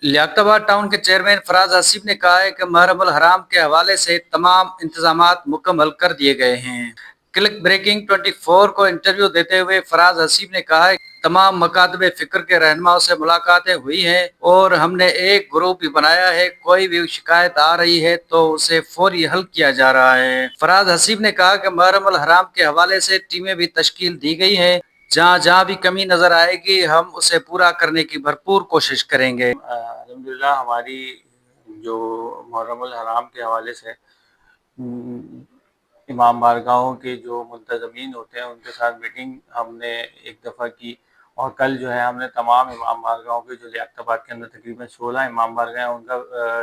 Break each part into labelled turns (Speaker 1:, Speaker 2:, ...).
Speaker 1: लियाकत आबाद टाउन के चेयरमैन फराज हसीब ने कहा है कि मुहर्रम अल हराम के हवाले से तमाम इंतजामात मुकम्मल कर दिए गए हैं। क्लिक ब्रेकिंग 24 को इंटरव्यू देते हुए फराज हसीब ने कहा है तमाम मकातब फिक्र के रहनुमाओं से मुलाकातें हुई हैं और हमने एक ग्रुप भी बनाया है। कोई भी शिकायत आ रही है तो उसे फौरी हल किया जा रहा है। फराज हसीब ने कहा कि मुहर्रम अल हराम के हवाले से टीमें भी तश्कील दी गई हैं। जहाँ जहाँ भी कमी नजर आएगी हम उसे पूरा करने की भरपूर कोशिश करेंगे।
Speaker 2: अल्हम्दुलिल्लाह हमारी जो मुहर्रम अल हराम के हवाले से इमाम बारगाहों के जो मुंतज़मीन होते हैं उनके साथ मीटिंग हमने एक दफ़ा की, और कल जो है हमने तमाम इमाम बारगाहों के जो लियाकताबाद के अंदर तकरीबन 16 इमाम बारगाह हैं उनका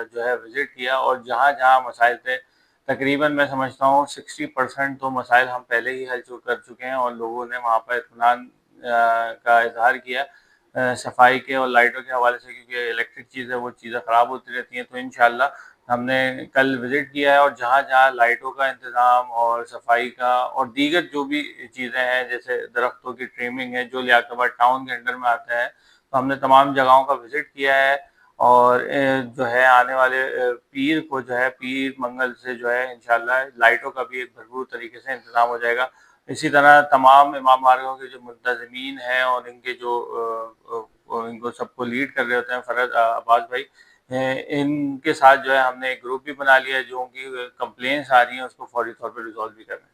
Speaker 2: जो है विज़िट किया, और जहाँ जहाँ मसाइल थे तकरीबन मैं समझता हूँ 60% तो मसाइल हम पहले ही हल कर चुके हैं, और लोगों ने वहाँ पर इत्मीनान का इजहार किया सफाई के और लाइटों के हवाले से, क्योंकि इलेक्ट्रिक चीज़ें वो चीज़ें ख़राब होती रहती हैं। तो इंशाअल्लाह हमने कल विज़िट किया है, और जहाँ जहाँ लाइटों का इंतज़ाम और सफाई का और दीगर जो भी चीज़ें हैं जैसे दरख्तों की ट्रिमिंग है जो लियाकतबाद टाउन के अंडर में आता है, तो हमने तमाम जगहों का विज़िट किया है। और जो है आने वाले पीर को जो है पीर मंगल से जो है इंशाअल्लाह लाइटों का भी एक भरपूर तरीके से इंतज़ाम हो जाएगा। इसी तरह तमाम इमाम बारगाहों के जो मुंतज़मीन हैं और इनके जो इनको सबको लीड कर रहे होते हैं फरज अब्बास भाई, इनके साथ जो है हमने एक ग्रुप भी बना लिया है जो उनकी कंप्लेंट्स आ रही हैं उसको फौरी तौर पे रिजॉल्व भी कर रहे हैं।